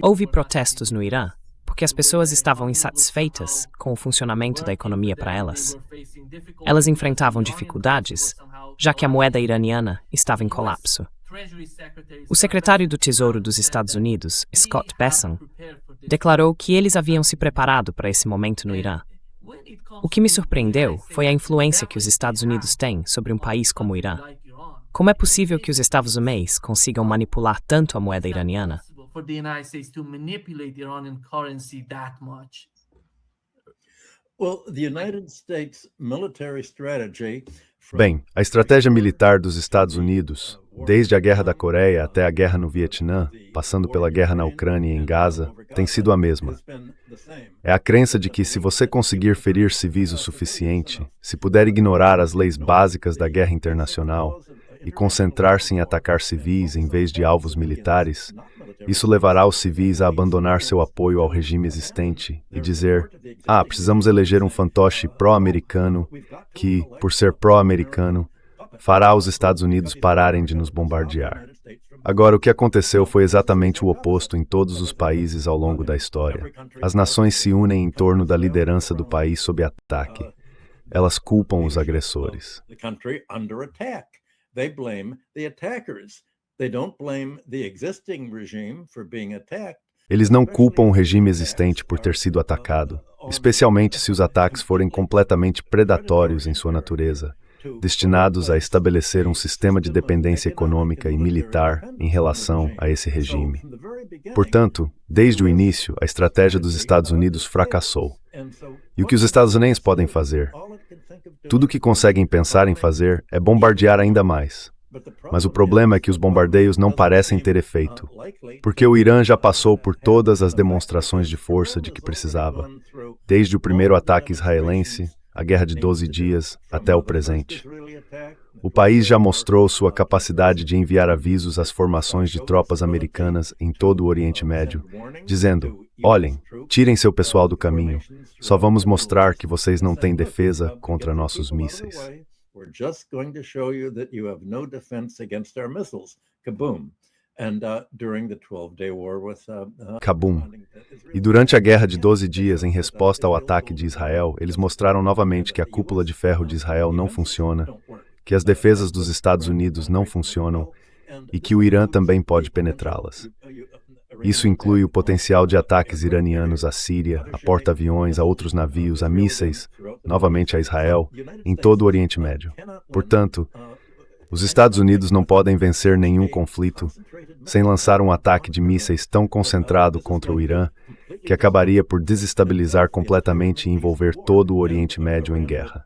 Houve protestos no Irã porque as pessoas estavam insatisfeitas com o funcionamento da economia para elas. Elas enfrentavam dificuldades, já que a moeda iraniana estava em colapso. O secretário do Tesouro dos Estados Unidos, Scott Bessent, declarou que eles haviam se preparado para esse momento no Irã. O que me surpreendeu foi a influência que os Estados Unidos têm sobre um país como o Irã. Como é possível que os Estados Unidos consigam manipular tanto a moeda iraniana? Bem, a estratégia militar dos Estados Unidos, desde a Guerra da Coreia até a guerra no Vietnã, passando pela guerra na Ucrânia e em Gaza, tem sido a mesma. É a crença de que, se você conseguir ferir civis o suficiente, se puder ignorar as leis básicas da guerra internacional e concentrar-se em atacar civis em vez de alvos militares, isso levará os civis a abandonar seu apoio ao regime existente e dizer: precisamos eleger um fantoche pró-americano que, por ser pró-americano, fará os Estados Unidos pararem de nos bombardear. Agora, o que aconteceu foi exatamente o oposto em todos os países ao longo da história. As nações se unem em torno da liderança do país sob ataque. Elas culpam os agressores. Eles não culpam o regime existente por ter sido atacado, especialmente se os ataques forem completamente predatórios em sua natureza, destinados a estabelecer um sistema de dependência econômica e militar em relação a esse regime. Portanto, desde o início, a estratégia dos Estados Unidos fracassou. E o que os Estados Unidos podem fazer? Tudo o que conseguem pensar em fazer é bombardear ainda mais. Mas o problema é que os bombardeios não parecem ter efeito, porque o Irã já passou por todas as demonstrações de força de que precisava, desde o primeiro ataque israelense, a Guerra de 12 Dias, até o presente. O país já mostrou sua capacidade de enviar avisos às formações de tropas americanas em todo o Oriente Médio, dizendo: olhem, tirem seu pessoal do caminho, só vamos mostrar que vocês não têm defesa contra nossos mísseis. We're just going to show you that you have no defense against our missiles. Kaboom. And during the 12-day war with Kaboom. E durante a Guerra de 12 Dias, em resposta ao ataque de Israel, eles mostraram novamente que a cúpula de ferro de Israel não funciona, que as defesas dos Estados Unidos não funcionam e que o Irã também pode penetrá-las. Isso inclui o potencial de ataques iranianos à Síria, a porta-aviões, a outros navios, a mísseis, novamente a Israel, em todo o Oriente Médio. Portanto, os Estados Unidos não podem vencer nenhum conflito sem lançar um ataque de mísseis tão concentrado contra o Irã que acabaria por desestabilizar completamente e envolver todo o Oriente Médio em guerra.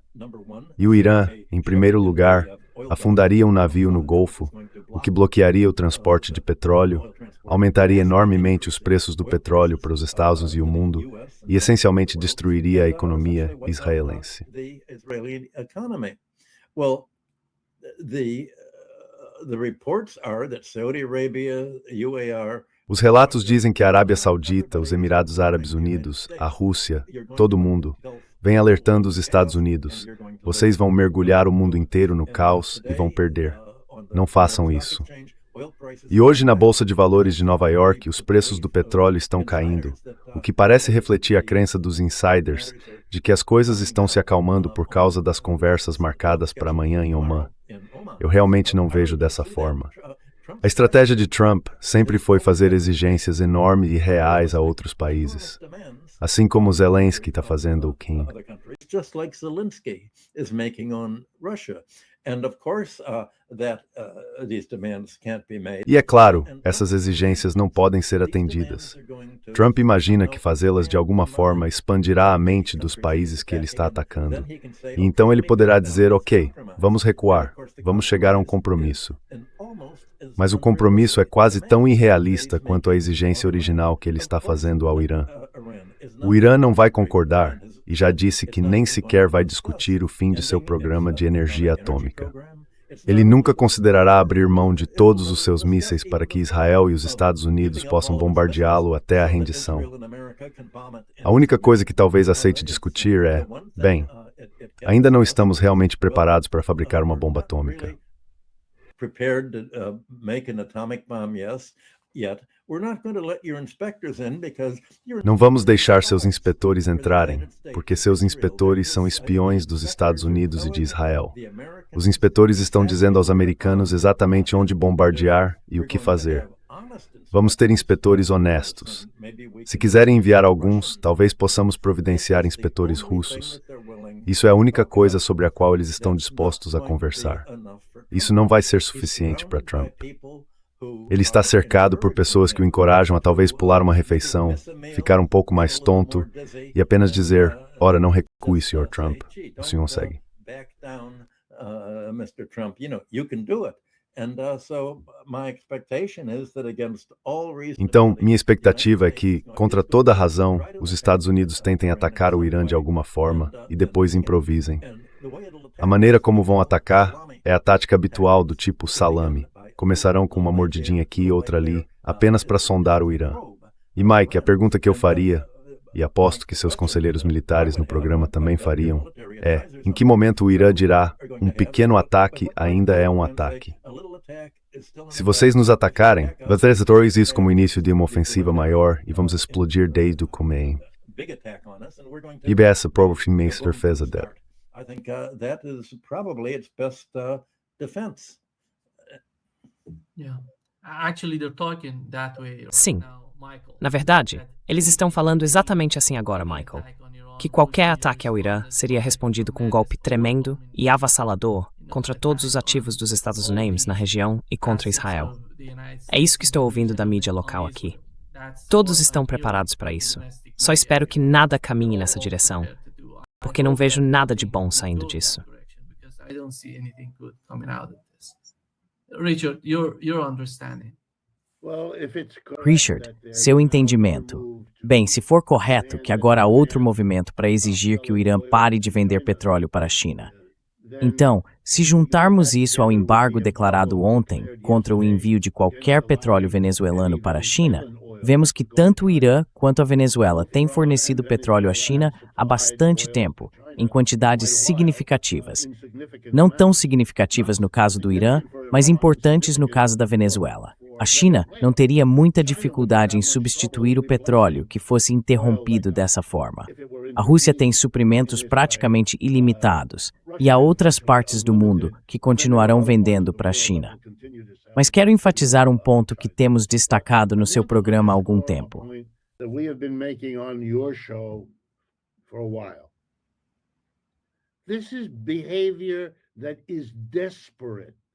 E o Irã, em primeiro lugar, afundaria um navio no Golfo, o que bloquearia o transporte de petróleo, aumentaria enormemente os preços do petróleo para os Estados e o mundo e essencialmente destruiria a economia israelense. Os relatos dizem que a Arábia Saudita, os Emirados Árabes Unidos, a Rússia, todo mundo, vem alertando os Estados Unidos: vocês vão mergulhar o mundo inteiro no caos e vão perder. Não façam isso. E hoje, na Bolsa de Valores de Nova York, os preços do petróleo estão caindo, o que parece refletir a crença dos insiders de que as coisas estão se acalmando por causa das conversas marcadas para amanhã em Oman. Eu realmente não vejo dessa forma. A estratégia de Trump sempre foi fazer exigências enormes e reais a outros países, assim como Zelensky está fazendo o Kim. E é claro, essas exigências não podem ser atendidas. Trump imagina que fazê-las de alguma forma expandirá a mente dos países que ele está atacando. E então ele poderá dizer: ok, vamos recuar, vamos chegar a um compromisso. Mas o compromisso é quase tão irrealista quanto a exigência original que ele está fazendo ao Irã. O Irã não vai concordar e já disse que nem sequer vai discutir o fim de seu programa de energia atômica. Ele nunca considerará abrir mão de todos os seus mísseis para que Israel e os Estados Unidos possam bombardeá-lo até a rendição. A única coisa que talvez aceite discutir é: bem, ainda não estamos realmente preparados para fabricar uma bomba atômica. prepared to make an atomic bomb, yes, yet we're not going to let your inspectors in because Não vamos deixar seus inspetores entrarem, porque seus inspetores são espiões dos Estados Unidos e de Israel. Os inspetores estão dizendo aos americanos exatamente onde bombardear e o que fazer. Vamos ter inspetores honestos. Se quiserem enviar alguns, talvez possamos providenciar inspetores russos. Isso é a única coisa sobre a qual eles estão dispostos a conversar. Isso não vai ser suficiente para Trump. Ele está cercado por pessoas que o encorajam a talvez pular uma refeição, ficar um pouco mais tonto e apenas dizer, ora, não recue, Sr. Trump. O senhor segue. Então, minha expectativa é que, contra toda razão, os Estados Unidos tentem atacar o Irã de alguma forma e depois improvisem. A maneira como vão atacar é a tática habitual do tipo salame. Começarão com uma mordidinha aqui e outra ali, apenas para sondar o Irã. E Mike, a pergunta que eu faria, e aposto que seus conselheiros militares no programa também fariam, é: em que momento o Irã dirá, um pequeno ataque ainda é um ataque? Se vocês nos atacarem, talvez isso como início de uma ofensiva maior e vamos explodir desde o começo. IBS provavelmente defesa dela. I think that is probably its best defense. Sim. Na verdade, eles estão falando exatamente assim agora, Michael. Que qualquer ataque ao Irã seria respondido com um golpe tremendo e avassalador contra todos os ativos dos Estados Unidos na região e contra Israel. É isso que estou ouvindo da mídia local aqui. Todos estão preparados para isso. Só espero que nada caminhe nessa direção, porque não vejo nada de bom saindo disso. Richard, seu entendimento. Bem, se for correto que agora há outro movimento para exigir que o Irã pare de vender petróleo para a China. Então, se juntarmos isso ao embargo declarado ontem contra o envio de qualquer petróleo venezuelano para a China, vemos que tanto o Irã quanto a Venezuela têm fornecido petróleo à China há bastante tempo, em quantidades significativas. Não tão significativas no caso do Irã, mas importantes no caso da Venezuela. A China não teria muita dificuldade em substituir o petróleo que fosse interrompido dessa forma. A Rússia tem suprimentos praticamente ilimitados, e há outras partes do mundo que continuarão vendendo para a China. Mas quero enfatizar um ponto que temos destacado no seu programa há algum tempo.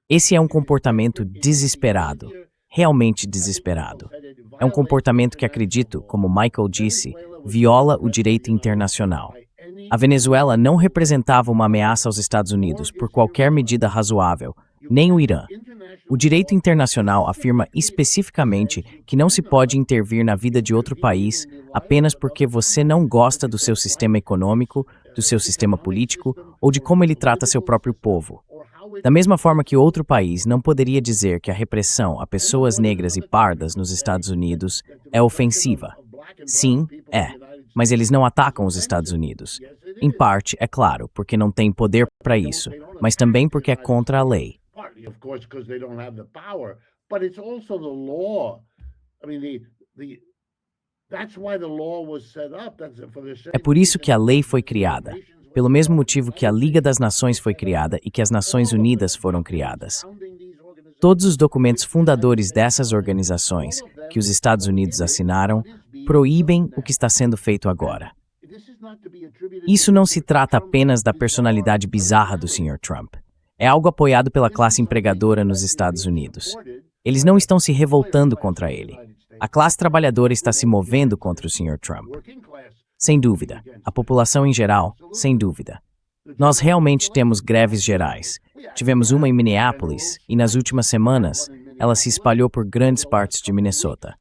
Esse é um comportamento desesperado, realmente desesperado. É um comportamento que acredito, como Michael disse, viola o direito internacional. A Venezuela não representava uma ameaça aos Estados Unidos por qualquer medida razoável, nem o Irã. O direito internacional afirma especificamente que não se pode intervir na vida de outro país apenas porque você não gosta do seu sistema econômico, do seu sistema político ou de como ele trata seu próprio povo. Da mesma forma que outro país não poderia dizer que a repressão a pessoas negras e pardas nos Estados Unidos é ofensiva. Sim, é, mas eles não atacam os Estados Unidos. Em parte, é claro, porque não têm poder para isso, mas também porque é contra a lei. É por isso que a lei foi criada, pelo mesmo motivo que a Liga das Nações foi criada e que as Nações Unidas foram criadas. Todos os documentos fundadores dessas organizações, que os Estados Unidos assinaram, proíbem o que está sendo feito agora. Isso não se trata apenas da personalidade bizarra do Sr. Trump. É algo apoiado pela classe empregadora nos Estados Unidos. Eles não estão se revoltando contra ele. A classe trabalhadora está se movendo contra o Sr. Trump. Sem dúvida. A população em geral, sem dúvida. Nós realmente temos greves gerais. Tivemos uma em Minneapolis e, nas últimas semanas, ela se espalhou por grandes partes de Minnesota.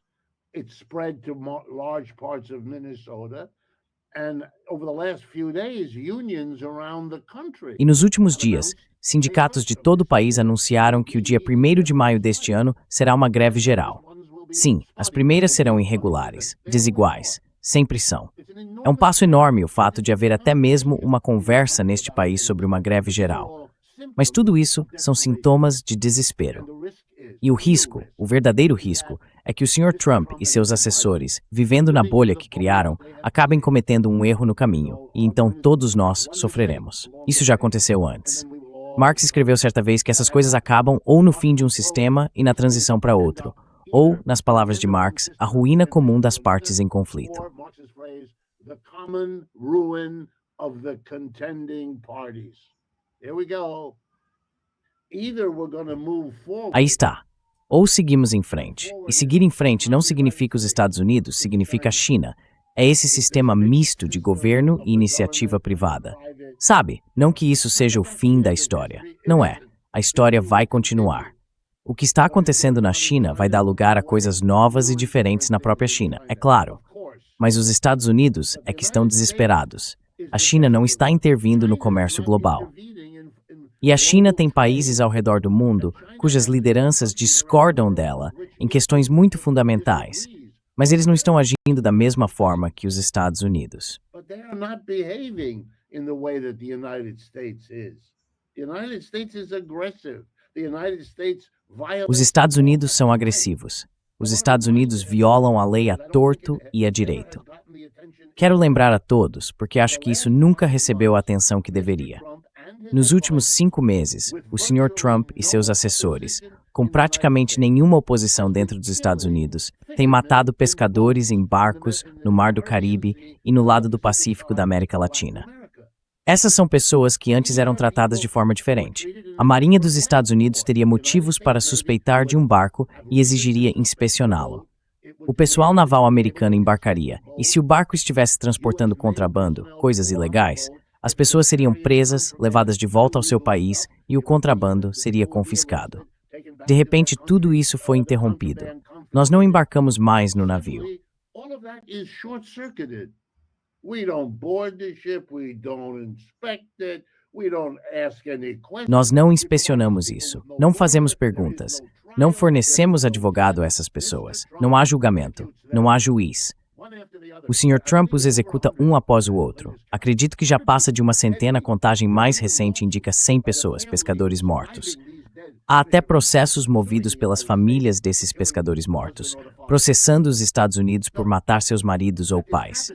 E nos últimos dias, sindicatos de todo o país anunciaram que o dia 1º de maio deste ano será uma greve geral. Sim, as primeiras serão irregulares, desiguais, sempre são. É um passo enorme o fato de haver até mesmo uma conversa neste país sobre uma greve geral. Mas tudo isso são sintomas de desespero. E o risco, o verdadeiro risco, é que o Sr. Trump e seus assessores, vivendo na bolha que criaram, acabem cometendo um erro no caminho, e então todos nós sofreremos. Isso já aconteceu antes. Marx escreveu certa vez que essas coisas acabam ou no fim de um sistema e na transição para outro, ou, nas palavras de Marx, a ruína comum das partes em conflito. Aí está. Ou seguimos em frente. E seguir em frente não significa os Estados Unidos, significa a China. É esse sistema misto de governo e iniciativa privada. Sabe, não que isso seja o fim da história. Não é. A história vai continuar. O que está acontecendo na China vai dar lugar a coisas novas e diferentes na própria China, é claro. Mas os Estados Unidos é que estão desesperados. A China não está intervindo no comércio global. E a China tem países ao redor do mundo cujas lideranças discordam dela em questões muito fundamentais, mas eles não estão agindo da mesma forma que os Estados Unidos. Os Estados Unidos são agressivos. Os Estados Unidos violam a lei a torto e a direito. Quero lembrar a todos, porque acho que isso nunca recebeu a atenção que deveria. Nos últimos 5 meses, o Sr. Trump e seus assessores, com praticamente nenhuma oposição dentro dos Estados Unidos, têm matado pescadores em barcos no Mar do Caribe e no lado do Pacífico da América Latina. Essas são pessoas que antes eram tratadas de forma diferente. A Marinha dos Estados Unidos teria motivos para suspeitar de um barco e exigiria inspecioná-lo. O pessoal naval americano embarcaria, e se o barco estivesse transportando contrabando, coisas ilegais, as pessoas seriam presas, levadas de volta ao seu país e o contrabando seria confiscado. De repente, tudo isso foi interrompido. Nós não embarcamos mais no navio. Nós não inspecionamos isso, não fazemos perguntas, não fornecemos advogado a essas pessoas, não há julgamento, não há juiz. O Sr. Trump os executa um após o outro. Acredito que já passa de uma centena, a contagem mais recente indica 100 pessoas, pescadores mortos. Há até processos movidos pelas famílias desses pescadores mortos, processando os Estados Unidos por matar seus maridos ou pais.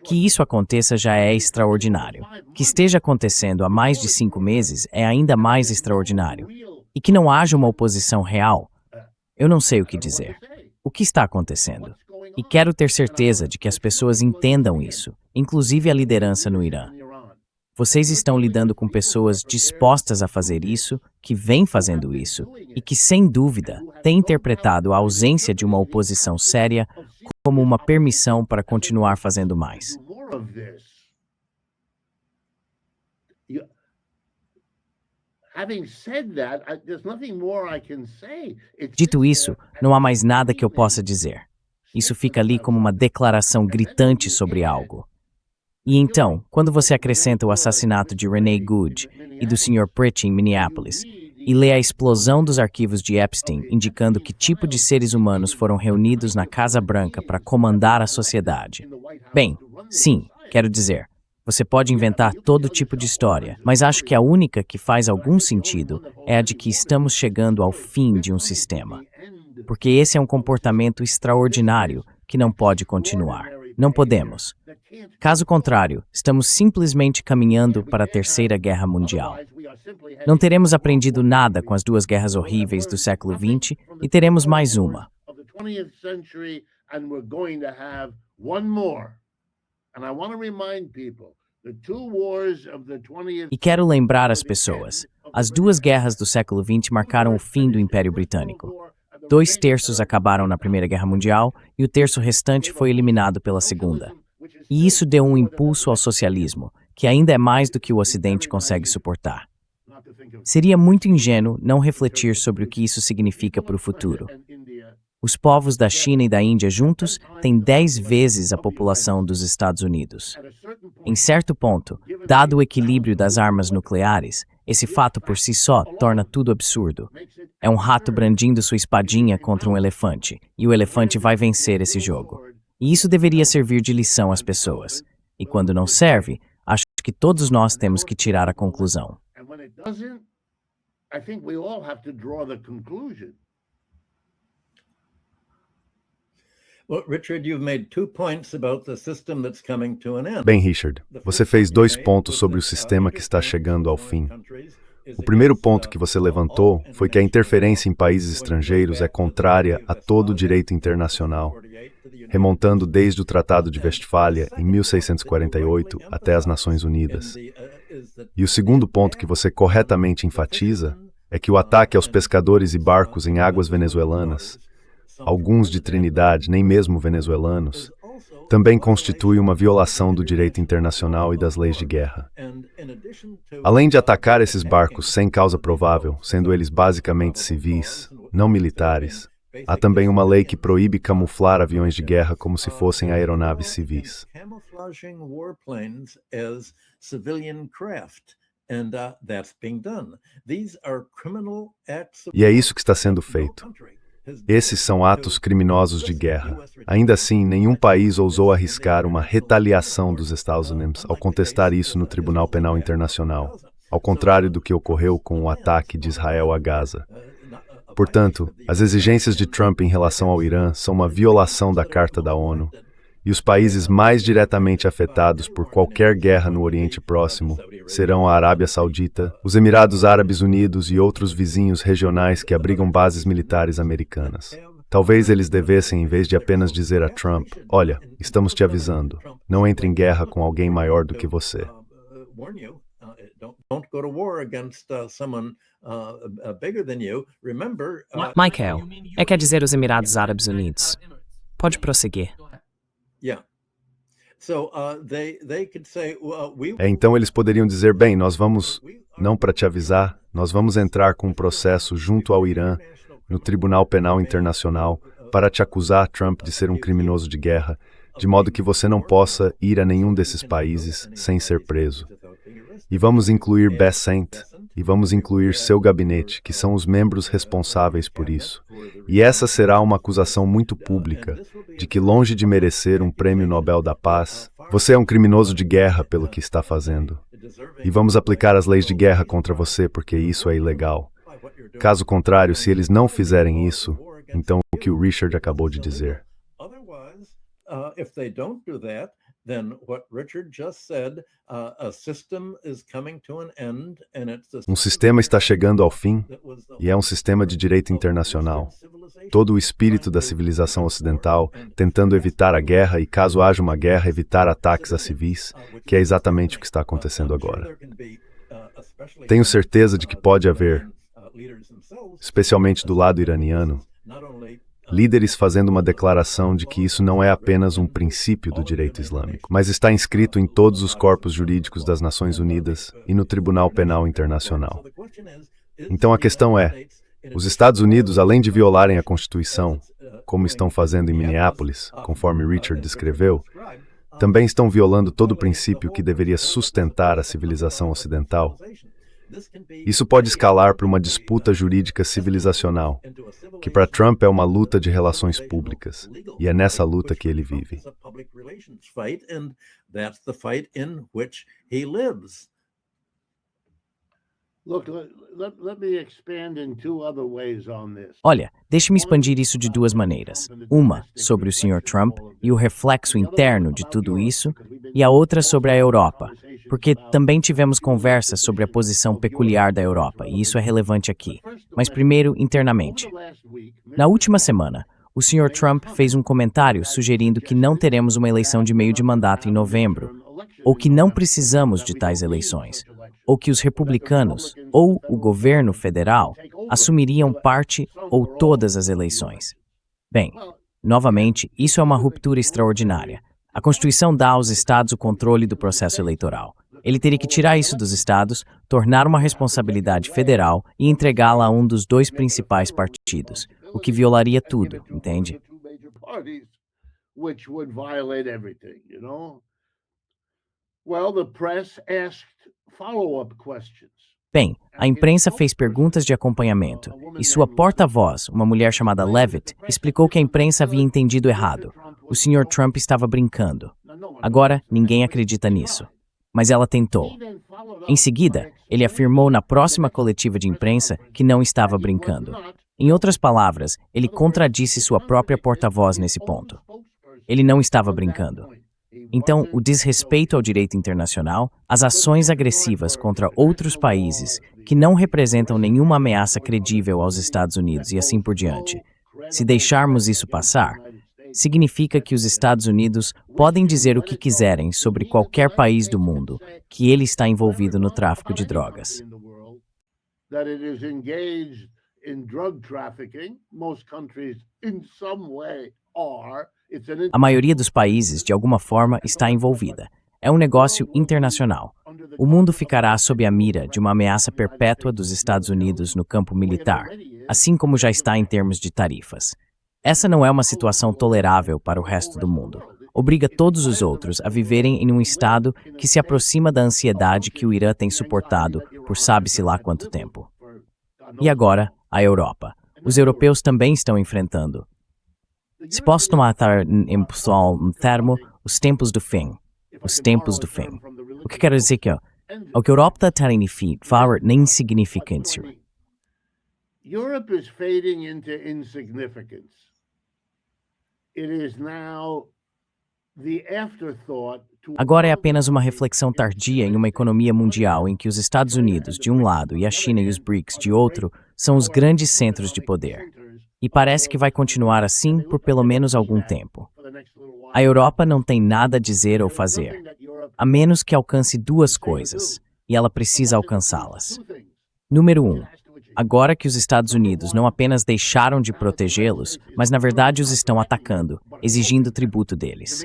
Que isso aconteça já é extraordinário. Que esteja acontecendo há mais de 5 meses é ainda mais extraordinário. E que não haja uma oposição real. Eu não sei o que dizer. O que está acontecendo? E quero ter certeza de que as pessoas entendam isso, inclusive a liderança no Irã. Vocês estão lidando com pessoas dispostas a fazer isso, que vêm fazendo isso, e que, sem dúvida, têm interpretado a ausência de uma oposição séria como uma permissão para continuar fazendo mais. Dito isso, não há mais nada que eu possa dizer. Isso fica ali como uma declaração gritante sobre algo. E então, quando você acrescenta o assassinato de Renee Good e do Sr. Pritchett em Minneapolis, e lê a explosão dos arquivos de Epstein indicando que tipo de seres humanos foram reunidos na Casa Branca para comandar a sociedade. Bem, sim, quero dizer, você pode inventar todo tipo de história, mas acho que a única que faz algum sentido é a de que estamos chegando ao fim de um sistema. Porque esse é um comportamento extraordinário que não pode continuar. Não podemos. Caso contrário, estamos simplesmente caminhando para a Terceira Guerra Mundial. Não teremos aprendido nada com as 2 guerras horríveis do século XX e teremos mais uma. E quero lembrar as pessoas, as 2 guerras do século XX marcaram o fim do Império Britânico. 2/3 acabaram na Primeira Guerra Mundial e o terço restante foi eliminado pela Segunda. E isso deu um impulso ao socialismo, que ainda é mais do que o Ocidente consegue suportar. Seria muito ingênuo não refletir sobre o que isso significa para o futuro. Os povos da China e da Índia juntos têm 10 vezes a população dos Estados Unidos. Em certo ponto, dado o equilíbrio das armas nucleares, esse fato por si só torna tudo absurdo. É um rato brandindo sua espadinha contra um elefante, e o elefante vai vencer esse jogo. E isso deveria servir de lição às pessoas. E quando não serve, acho que todos nós temos que tirar a conclusão. I think we all have to draw the conclusion. Well, Richard, you've made 2 points about the system that's coming to an end. Bem, Richard, você fez 2 pontos sobre o sistema que está chegando ao fim. O primeiro ponto que você levantou foi que a interferência em países estrangeiros é contrária a todo o direito internacional, remontando desde o Tratado de Westfália, em 1648, até as Nações Unidas. E o segundo ponto que você corretamente enfatiza é que o ataque aos pescadores e barcos em águas venezuelanas, alguns de Trinidad nem mesmo venezuelanos, também constitui uma violação do direito internacional e das leis de guerra. Além de atacar esses barcos sem causa provável, sendo eles basicamente civis, não militares, há também uma lei que proíbe camuflar aviões de guerra como se fossem aeronaves civis. E é isso que está sendo feito. Esses são atos criminosos de guerra. Ainda assim, nenhum país ousou arriscar uma retaliação dos Estados Unidos ao contestar isso no Tribunal Penal Internacional, ao contrário do que ocorreu com o ataque de Israel a Gaza. Portanto, as exigências de Trump em relação ao Irã são uma violação da Carta da ONU, e os países mais diretamente afetados por qualquer guerra no Oriente Próximo serão a Arábia Saudita, os Emirados Árabes Unidos e outros vizinhos regionais que abrigam bases militares americanas. Talvez eles devessem, em vez de apenas dizer a Trump, olha, estamos te avisando, não entre em guerra com alguém maior do que você. Michael, quer dizer os Emirados Árabes Unidos. Pode prosseguir. Então eles poderiam dizer, bem, nós vamos, não para te avisar, nós vamos entrar com um processo junto ao Irã, no Tribunal Penal Internacional, para te acusar, Trump, de ser um criminoso de guerra, de modo que você não possa ir a nenhum desses países sem ser preso. E vamos incluir Bessent, e vamos incluir seu gabinete, que são os membros responsáveis por isso. E essa será uma acusação muito pública, de que, longe de merecer um prêmio Nobel da Paz, você é um criminoso de guerra pelo que está fazendo. E vamos aplicar as leis de guerra contra você porque isso é ilegal. Caso contrário, se eles não fizerem isso, então o que o Richard acabou de dizer. Um sistema está chegando ao fim, e é um sistema de direito internacional. Todo o espírito da civilização ocidental, tentando evitar a guerra e, caso haja uma guerra, evitar ataques a civis, que é exatamente o que está acontecendo agora. Tenho certeza de que pode haver, especialmente do lado iraniano, líderes fazendo uma declaração de que isso não é apenas um princípio do direito islâmico, mas está inscrito em todos os corpos jurídicos das Nações Unidas e no Tribunal Penal Internacional. Então a questão é, os Estados Unidos, além de violarem a Constituição, como estão fazendo em Minneapolis, conforme Richard descreveu, também estão violando todo o princípio que deveria sustentar a civilização ocidental. Isso pode escalar para uma disputa jurídica civilizacional, que para Trump é uma luta de relações públicas, e é nessa luta que ele vive. Olha, deixe-me expandir isso de 2 maneiras. Uma, sobre o Sr. Trump e o reflexo interno de tudo isso, e a outra sobre a Europa, porque também tivemos conversas sobre a posição peculiar da Europa, e isso é relevante aqui. Mas primeiro, internamente. Na última semana, o Sr. Trump fez um comentário sugerindo que não teremos uma eleição de meio de mandato em novembro, ou que não precisamos de tais eleições, ou que os republicanos, ou o governo federal, assumiriam parte ou todas as eleições. Bem, novamente, isso é uma ruptura extraordinária. A Constituição dá aos estados o controle do processo eleitoral. Ele teria que tirar isso dos estados, tornar uma responsabilidade federal e entregá-la a um dos 2 principais partidos, o que violaria tudo, entende? Bem, a imprensa fez perguntas de acompanhamento, e sua porta-voz, uma mulher chamada Levitt, explicou que a imprensa havia entendido errado. O Sr. Trump estava brincando. Agora, ninguém acredita nisso. Mas ela tentou. Em seguida, ele afirmou na próxima coletiva de imprensa que não estava brincando. Em outras palavras, ele contradisse sua própria porta-voz nesse ponto. Ele não estava brincando. Então, o desrespeito ao direito internacional, as ações agressivas contra outros países que não representam nenhuma ameaça credível aos Estados Unidos e assim por diante. Se deixarmos isso passar, significa que os Estados Unidos podem dizer o que quiserem sobre qualquer país do mundo, que ele está envolvido no tráfico de drogas. A maioria dos países, de alguma forma, está envolvida. É um negócio internacional. O mundo ficará sob a mira de uma ameaça perpétua dos Estados Unidos no campo militar, assim como já está em termos de tarifas. Essa não é uma situação tolerável para o resto do mundo. Obriga todos os outros a viverem em um estado que se aproxima da ansiedade que o Irã tem suportado por sabe-se lá quanto tempo. E agora, a Europa. Os europeus também estão enfrentando. Se posso tomar em pessoal um termo, os tempos do fim. Os tempos do fim. O que quero dizer que o que a Europa está tendo fora nem insignificância. Europe is fading into insignificance. It is now the afterthought to... Agora é apenas uma reflexão tardia em uma economia mundial em que os Estados Unidos, de um lado, e a China e os BRICS, de outro, são os grandes centros de poder. E parece que vai continuar assim por pelo menos algum tempo. A Europa não tem nada a dizer ou fazer, a menos que alcance duas coisas, e ela precisa alcançá-las. Número 1. Agora que os Estados Unidos não apenas deixaram de protegê-los, mas na verdade os estão atacando, exigindo tributo deles.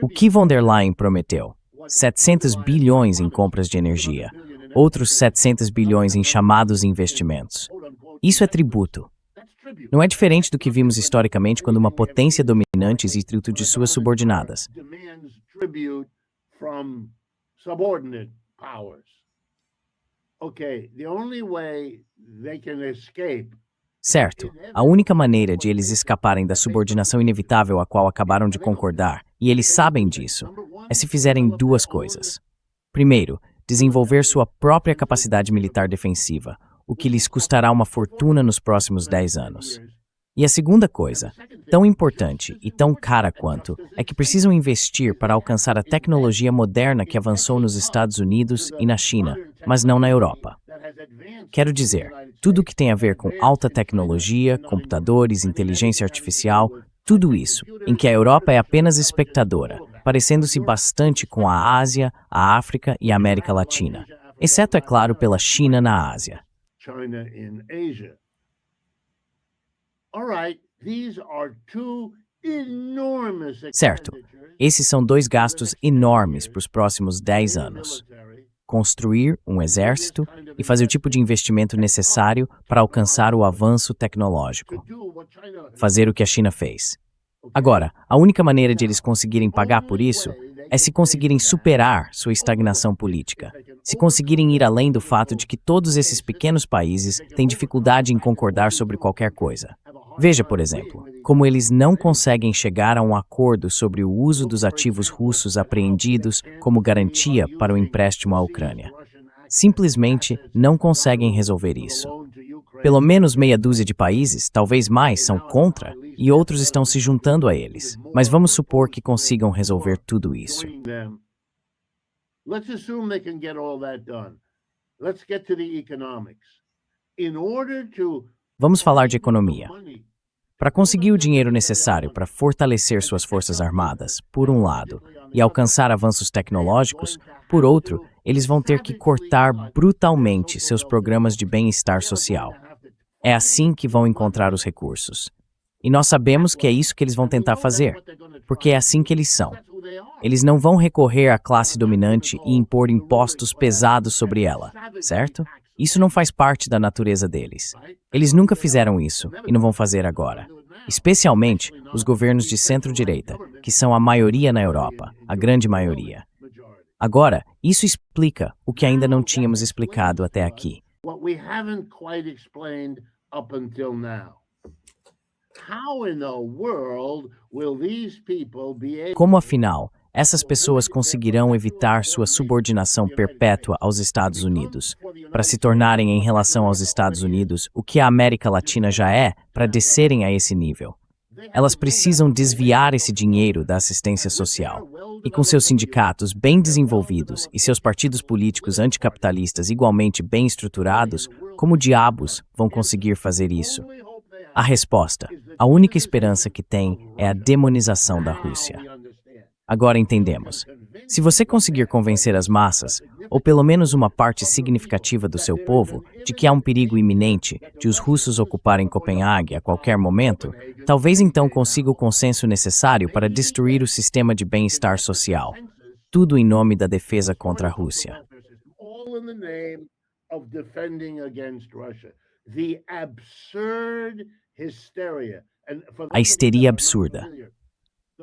O que von der Leyen prometeu? 700 bilhões em compras de energia, outros 700 bilhões em chamados investimentos. Isso é tributo. Não é diferente do que vimos historicamente quando uma potência dominante exige tributo de suas subordinadas. Certo, a única maneira de eles escaparem da subordinação inevitável a qual acabaram de concordar, e eles sabem disso, é se fizerem duas coisas. Primeiro, desenvolver sua própria capacidade militar defensiva, o que lhes custará uma fortuna nos próximos 10 anos. E a segunda coisa, tão importante e tão cara quanto, é que precisam investir para alcançar a tecnologia moderna que avançou nos Estados Unidos e na China, mas não na Europa. Quero dizer, tudo o que tem a ver com alta tecnologia, computadores, inteligência artificial, tudo isso, em que a Europa é apenas espectadora, parecendo-se bastante com a Ásia, a África e a América Latina, exceto, é claro, pela China na Ásia. China in Asia. All right, these are two enormous Certo, esses são dois gastos enormes para os próximos 10 anos. Construir um exército e fazer o tipo de investimento necessário para alcançar o avanço tecnológico. Fazer o que a China fez. Agora, a única maneira de eles conseguirem pagar por isso é se conseguirem superar sua estagnação política. Se conseguirem ir além do fato de que todos esses pequenos países têm dificuldade em concordar sobre qualquer coisa. Veja, por exemplo, como eles não conseguem chegar a um acordo sobre o uso dos ativos russos apreendidos como garantia para o empréstimo à Ucrânia. Simplesmente não conseguem resolver isso. Pelo menos meia dúzia de países, talvez mais, são contra, e outros estão se juntando a eles. Mas vamos supor que consigam resolver tudo isso. Let's assume they can get all that done. Let's get to the economics. In order to... Vamos falar de economia. Para conseguir o dinheiro necessário para fortalecer suas forças armadas, por um lado, e alcançar avanços tecnológicos, por outro, eles vão ter que cortar brutalmente seus programas de bem-estar social. É assim que vão encontrar os recursos. E nós sabemos que é isso que eles vão tentar fazer, porque é assim que eles são. Eles não vão recorrer à classe dominante e impor impostos pesados sobre ela, certo? Isso não faz parte da natureza deles. Eles nunca fizeram isso e não vão fazer agora. Especialmente os governos de centro-direita, que são a maioria na Europa, a grande maioria. Agora, isso explica o que ainda não tínhamos explicado até aqui. Como, afinal, essas pessoas conseguirão evitar sua subordinação perpétua aos Estados Unidos, para se tornarem em relação aos Estados Unidos o que a América Latina já é, para descerem a esse nível. Elas precisam desviar esse dinheiro da assistência social. E com seus sindicatos bem desenvolvidos e seus partidos políticos anticapitalistas igualmente bem estruturados, como diabos vão conseguir fazer isso? A resposta, a única esperança que tem é a demonização da Rússia. Agora entendemos. Se você conseguir convencer as massas, ou pelo menos uma parte significativa do seu povo, de que há um perigo iminente de os russos ocuparem Copenhague a qualquer momento, talvez então consiga o consenso necessário para destruir o sistema de bem-estar social. Tudo em nome da defesa contra a Rússia. A histeria absurda.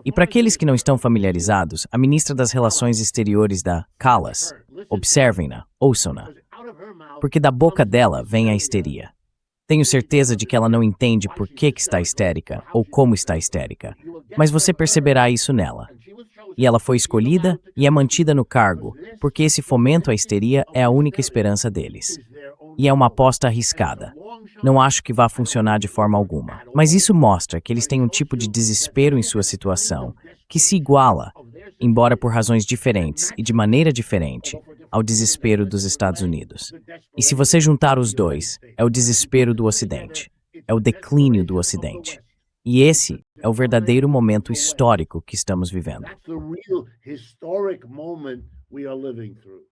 E para aqueles que não estão familiarizados, a ministra das Relações Exteriores da Callas, observem-na, ouçam-na, porque da boca dela vem a histeria. Tenho certeza de que ela não entende por que está histérica ou como está histérica, mas você perceberá isso nela. E ela foi escolhida e é mantida no cargo, porque esse fomento à histeria é a única esperança deles. E é uma aposta arriscada. Não acho que vá funcionar de forma alguma. Mas isso mostra que eles têm um tipo de desespero em sua situação que se iguala, embora por razões diferentes e de maneira diferente, ao desespero dos Estados Unidos. E se você juntar os dois, é o desespero do Ocidente. É o declínio do Ocidente. E esse é o verdadeiro momento histórico que estamos vivendo.